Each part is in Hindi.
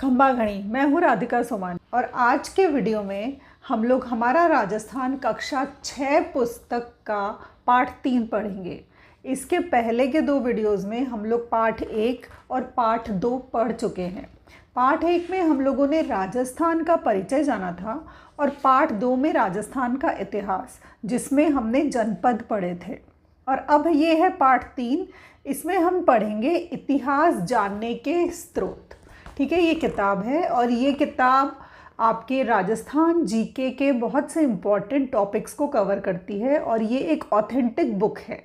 खंबा घड़ी। मैं हूँ राधिका सोमानी और आज के वीडियो में हम लोग हमारा राजस्थान कक्षा 6 पुस्तक का पाठ 3 पढ़ेंगे। इसके पहले के 2 वीडियोस में हम लोग पाठ 1 और पाठ 2 पढ़ चुके हैं। पाठ 1 में हम लोगों ने राजस्थान का परिचय जाना था और पाठ 2 में राजस्थान का इतिहास, जिसमें हमने जनपद पढ़े थे। और अब ये है पाठ 3, इसमें हम पढ़ेंगे इतिहास जानने के स्रोत। ठीक है, ये किताब है और ये किताब आपके राजस्थान जीके के बहुत से इम्पॉर्टेंट टॉपिक्स को कवर करती है और ये एक ऑथेंटिक बुक है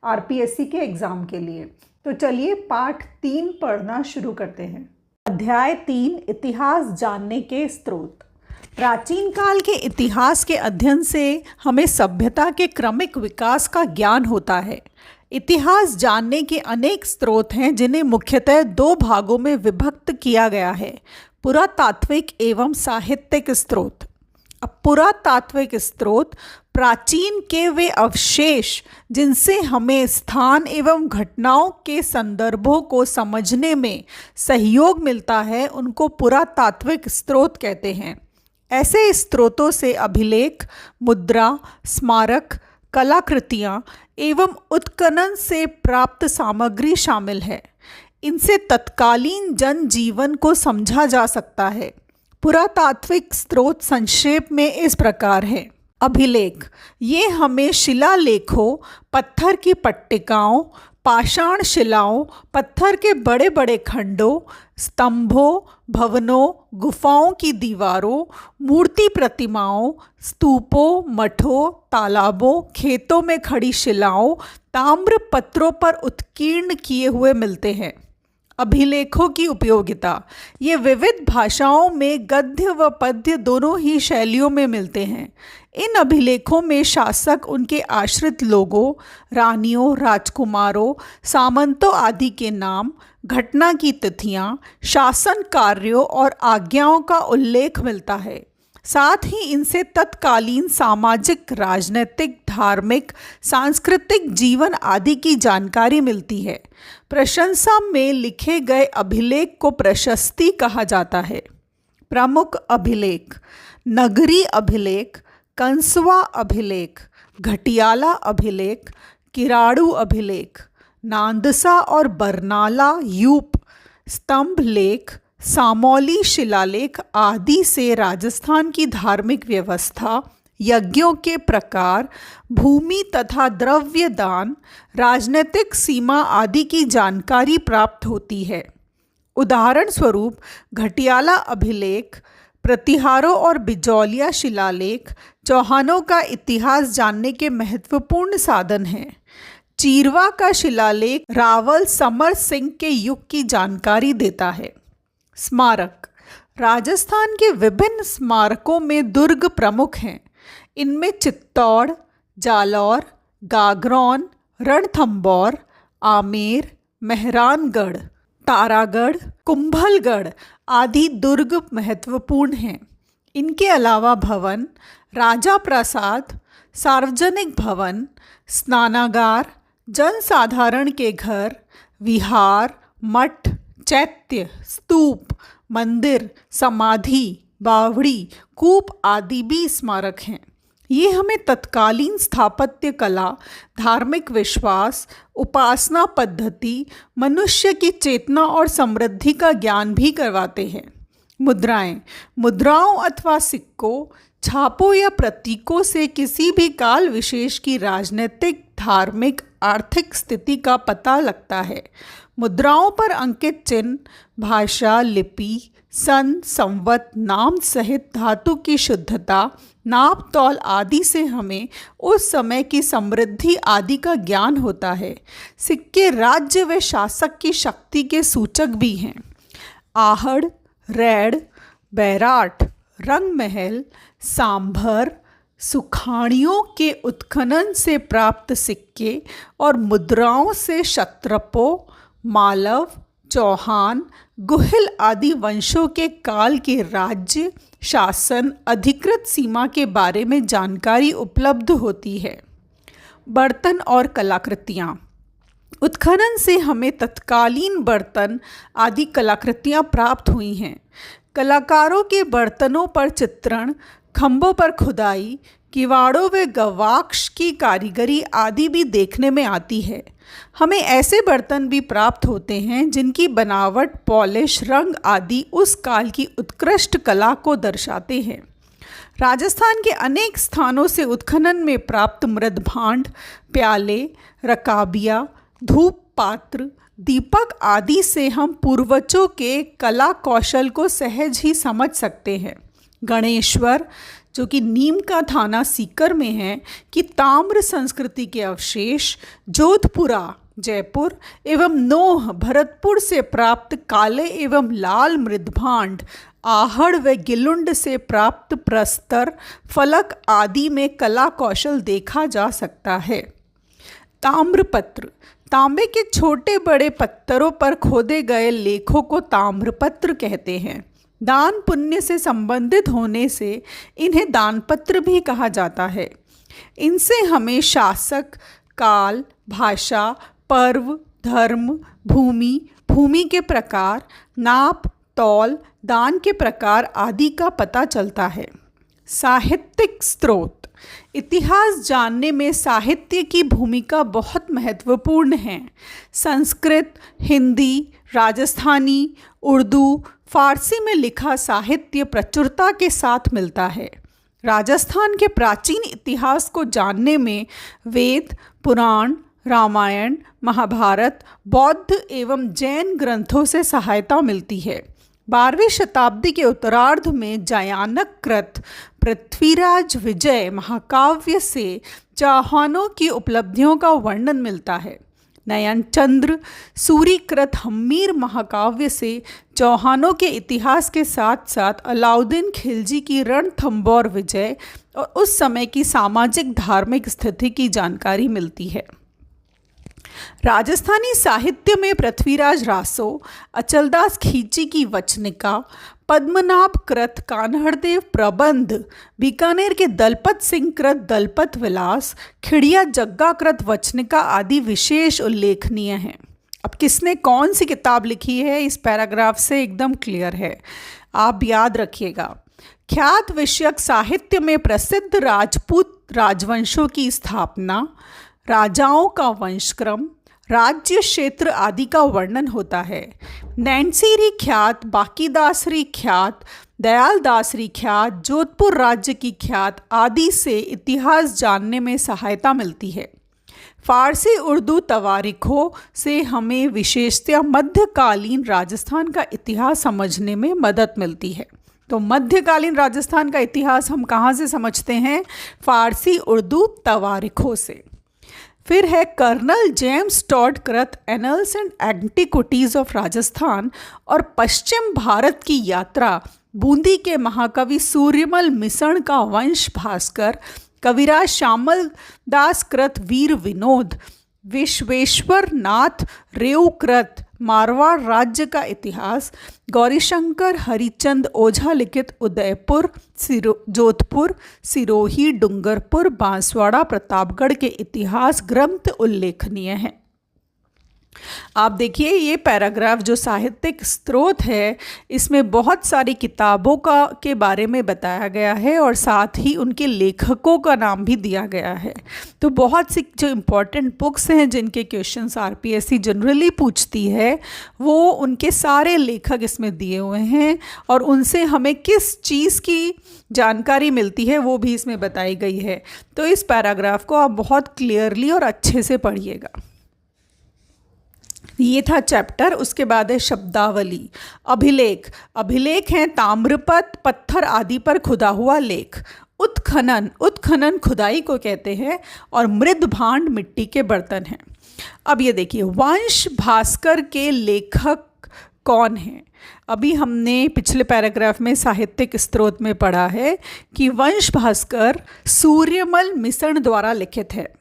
आरपीएससी के एग्ज़ाम के लिए। तो चलिए पाठ 3 पढ़ना शुरू करते हैं। अध्याय 3, इतिहास जानने के स्रोत। प्राचीन काल के इतिहास के अध्ययन से हमें सभ्यता के क्रमिक विकास का ज्ञान होता है। इतिहास जानने के अनेक स्रोत हैं जिन्हें मुख्यतः 2 भागों में विभक्त किया गया है, पुरातात्विक एवं साहित्यिक स्रोत। अब पुरातात्विक स्रोत प्राचीन के वे अवशेष जिनसे हमें स्थान एवं घटनाओं के संदर्भों को समझने में सहयोग मिलता है, उनको पुरातात्विक स्रोत कहते हैं। ऐसे स्रोतों से अभिलेख, मुद्रा, स्मारक, कलाकृतियाँ एवं उत्खनन से प्राप्त सामग्री शामिल है। इनसे तत्कालीन जनजीवन को समझा जा सकता है। पुरातात्विक स्रोत संक्षेप में इस प्रकार है। अभिलेख, ये हमें शिलालेखों, पत्थर की पट्टिकाओं, पाषाण शिलाओं, पत्थर के बड़े बड़े खंडों, स्तंभों, भवनों, गुफाओं की दीवारों, मूर्ति प्रतिमाओं, स्तूपों, मठों, तालाबों, खेतों में खड़ी शिलाओं, ताम्र पत्रों पर उत्कीर्ण किए हुए मिलते हैं। अभिलेखों की उपयोगिता, ये विविध भाषाओं में गद्य व पद्य दोनों ही शैलियों में मिलते हैं। इन अभिलेखों में शासक, उनके आश्रित लोगों, रानियों, राजकुमारों, सामंतों आदि के नाम, घटना की तिथियां, शासन कार्यों और आज्ञाओं का उल्लेख मिलता है। साथ ही इनसे तत्कालीन सामाजिक, राजनीतिक, धार्मिक, सांस्कृतिक जीवन आदि की जानकारी मिलती है। प्रशंसा में लिखे गए अभिलेख को प्रशस्ति कहा जाता है। प्रमुख अभिलेख: नगरी अभिलेख, कंसवा अभिलेख, घटियाला अभिलेख, किराड़ू अभिलेख, नांदसा और बरनाला यूप, स्तंभ लेख, सामौली शिलालेख आदि से राजस्थान की धार्मिक व्यवस्था, यज्ञों के प्रकार, भूमि तथा द्रव्य दान, राजनीतिक सीमा आदि की जानकारी प्राप्त होती है। उदाहरण स्वरूप घटियाला अभिलेख, प्रतिहारों और बिजौलिया शिलालेख चौहानों का इतिहास जानने के महत्वपूर्ण साधन हैं। चीरवा का शिलालेख रावल समर सिंह के युग की जानकारी देता है। स्मारक: राजस्थान के विभिन्न स्मारकों में दुर्ग प्रमुख हैं। इनमें चित्तौड़, जालौर, गागरौन, रणथंबोर, आमेर, मेहरानगढ़, तारागढ़, कुंभलगढ़ आदि दुर्ग महत्वपूर्ण हैं। इनके अलावा भवन, राजा प्रासाद, सार्वजनिक भवन, स्नानागार, जनसाधारण के घर, विहार, मठ, चैत्य, स्तूप, मंदिर, समाधि, बावड़ी, कूप आदि भी स्मारक हैं। ये हमें तत्कालीन स्थापत्य कला, धार्मिक विश्वास, उपासना पद्धति, मनुष्य की चेतना और समृद्धि का ज्ञान भी करवाते हैं। मुद्राएं: मुद्राओं अथवा सिक्कों, छापों या प्रतीकों से किसी भी काल विशेष की राजनीतिक, धार्मिक, आर्थिक स्थिति का पता लगता है। मुद्राओं पर अंकित चिन्ह, भाषा, लिपि, सन, संवत, नाम सहित धातु की शुद्धता, नाप तौल आदि से हमें उस समय की समृद्धि आदि का ज्ञान होता है। सिक्के राज्य व शासक की शक्ति के सूचक भी हैं। आहड़, रैड़, बैराट, रंगमहल, सांभर, सुखाड़ियों के उत्खनन से प्राप्त सिक्के और मुद्राओं से क्षत्रपों, मालव, चौहान, गुहिल आदि वंशों के काल के राज्य, शासन, अधिकृत सीमा के बारे में जानकारी उपलब्ध होती है। बर्तन और कलाकृतियाँ: उत्खनन से हमें तत्कालीन बर्तन आदि कलाकृतियाँ प्राप्त हुई हैं। कलाकारों के बर्तनों पर चित्रण, खंभों पर खुदाई, किवाड़ों व गवाक्ष की कारीगरी आदि भी देखने में आती है। हमें ऐसे बर्तन भी प्राप्त होते हैं जिनकी बनावट, पॉलिश, रंग आदि उस काल की उत्कृष्ट कला को दर्शाते हैं। राजस्थान के अनेक स्थानों से उत्खनन में प्राप्त मृदभांड, प्याले, रकाबिया, धूप पात्र, दीपक आदि से हम पूर्वजों के कला कौशल को सहज ही समझ सकते हैं। गणेश्वर, जो कि नीम का थाना सीकर में है, कि ताम्र संस्कृति के अवशेष, जोधपुरा जयपुर एवं नोह भरतपुर से प्राप्त काले एवं लाल मृदभांड, आहड़ व गिलुंड से प्राप्त प्रस्तर, फलक आदि में कला कौशल देखा जा सकता है। ताम्रपत्र, तांबे के छोटे बड़े पत्थरों पर खोदे गए लेखों को ताम्रपत्र कहते हैं। दान पुण्य से संबंधित होने से इन्हें दानपत्र भी कहा जाता है। इनसे हमें शासक, काल, भाषा, पर्व, धर्म, भूमि, भूमि के प्रकार, नाप, तौल, दान के प्रकार आदि का पता चलता है। साहित्यिक स्रोत, इतिहास जानने में साहित्य की भूमिका बहुत महत्वपूर्ण है। संस्कृत, हिंदी, राजस्थानी, उर्दू, फारसी में लिखा साहित्य प्रचुरता के साथ मिलता है। राजस्थान के प्राचीन इतिहास को जानने में वेद, पुराण, रामायण, महाभारत, बौद्ध एवं जैन ग्रंथों से सहायता मिलती है। 12वीं शताब्दी के उत्तरार्ध में जयानक कृत पृथ्वीराज विजय महाकाव्य से चौहानों की उपलब्धियों का वर्णन मिलता है। नयनचंद्र सूरीकृत हम्मीर महाकाव्य से चौहानों के इतिहास के साथ साथ अलाउद्दीन खिलजी की रणथंबोर विजय और उस समय की सामाजिक धार्मिक स्थिति की जानकारी मिलती है। राजस्थानी साहित्य में पृथ्वीराज रासो, अचलदास खींची की वचनिका, पद्मनाभ कृत कान्हड़देव प्रबंध, बीकानेर के दलपत सिंह कृत दलपत विलास, खिड़िया जग्गा कृत वचनिका आदि विशेष उल्लेखनीय हैं। अब किसने कौन सी किताब लिखी है इस पैराग्राफ से एकदम क्लियर है, आप याद रखिएगा। ख्यात विषयक साहित्य में प्रसिद्ध राजपूत राजवंशों की स्थापना, राजाओं का वंशक्रम, राज्य क्षेत्र आदि का वर्णन होता है। नैनसीरी ख्यात, बाकीदासरी ख्यात, दयालदासरी ख्यात, जोधपुर राज्य की ख्यात आदि से इतिहास जानने में सहायता मिलती है। फारसी उर्दू तवारीखों से हमें विशेषतः मध्यकालीन राजस्थान का इतिहास समझने में मदद मिलती है। तो मध्यकालीन राजस्थान का इतिहास हम कहाँ से समझते हैं? फारसी उर्दू तवारीखों से। फिर है कर्नल जेम्स टॉड कृत annuls and antiquities of Rajasthan और पश्चिम भारत की यात्रा, बूंदी के महाकवि सूर्यमल मिसण का वंश भास्कर, कविराज श्यामल दास कृत वीर विनोद, विश्वेश्वर नाथ रेऊ कृत मारवाड़ राज्य का इतिहास, गौरीशंकर हरिचंद ओझा लिखित उदयपुर, जोधपुर, सिरोही, डूंगरपुर, बांसवाड़ा, प्रतापगढ़ के इतिहास ग्रंथ उल्लेखनीय हैं। आप देखिए ये पैराग्राफ जो साहित्यिक स्रोत है इसमें बहुत सारी किताबों के बारे में बताया गया है और साथ ही उनके लेखकों का नाम भी दिया गया है। तो बहुत सी जो इम्पोर्टेंट बुक्स हैं जिनके क्वेश्चंस आरपीएससी जनरली पूछती है वो उनके सारे लेखक इसमें दिए हुए हैं और उनसे हमें किस चीज़ की जानकारी मिलती है वो भी इसमें बताई गई है। तो इस पैराग्राफ को आप बहुत क्लियरली और अच्छे से पढ़िएगा। ये था चैप्टर। उसके बाद है शब्दावली। अभिलेख, अभिलेख हैं ताम्रपत्र, पत्थर आदि पर खुदा हुआ लेख। उत्खनन, उत्खनन खुदाई को कहते हैं और मृदभांड मिट्टी के बर्तन हैं। अब ये देखिए वंश भास्कर के लेखक कौन हैं? अभी हमने पिछले पैराग्राफ में साहित्यिक स्रोत में पढ़ा है कि वंश भास्कर सूर्यमल मिसण द्वारा लिखित है।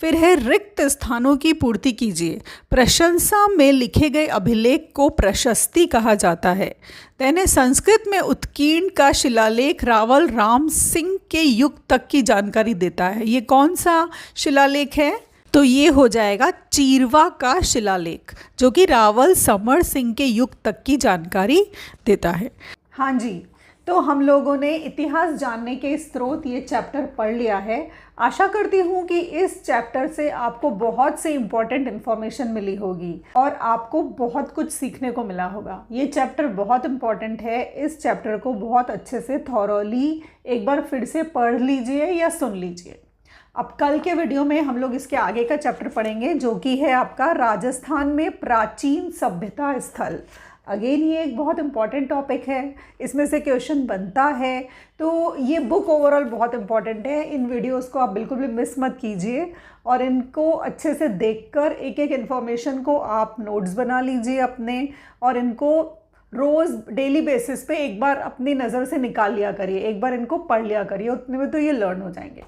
फिर है रिक्त स्थानों की पूर्ति कीजिए। प्रशंसा में लिखे गए अभिलेख को प्रशस्ति कहा जाता है। तेने संस्कृत में उत्कीर्ण का शिलालेख रावल राम सिंह के युग तक की जानकारी देता है। ये कौन सा शिलालेख है? तो ये हो जाएगा चीरवा का शिलालेख, जो कि रावल समर सिंह के युग तक की जानकारी देता है। हाँ जी, तो हम लोगों ने इतिहास जानने के स्रोत ये चैप्टर पढ़ लिया है। आशा करती हूँ कि इस चैप्टर से आपको बहुत से इम्पॉर्टेंट इन्फॉर्मेशन मिली होगी और आपको बहुत कुछ सीखने को मिला होगा। ये चैप्टर बहुत इम्पॉर्टेंट है। इस चैप्टर को बहुत अच्छे से थॉरोली एक बार फिर से पढ़ लीजिए या सुन लीजिए। अब कल के वीडियो में हम लोग इसके आगे का चैप्टर पढ़ेंगे, जो कि है आपका राजस्थान में प्राचीन सभ्यता स्थल। अगेन ये एक बहुत इंपॉर्टेंट टॉपिक है, इसमें से क्वेश्चन बनता है, तो ये बुक ओवरऑल बहुत इंपॉर्टेंट है। इन वीडियोस को आप बिल्कुल भी मिस मत कीजिए और इनको अच्छे से देखकर एक एक इन्फॉर्मेशन को आप नोट्स बना लीजिए अपने, और इनको रोज़ डेली बेसिस पे एक बार अपनी नज़र से निकाल लिया करिए, एक बार इनको पढ़ लिया करिए, उतने में तो ये लर्न हो जाएंगे।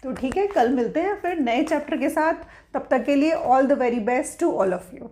तो ठीक है, कल मिलते हैं फिर नए चैप्टर के साथ। तब तक के लिए all the very best to all of you.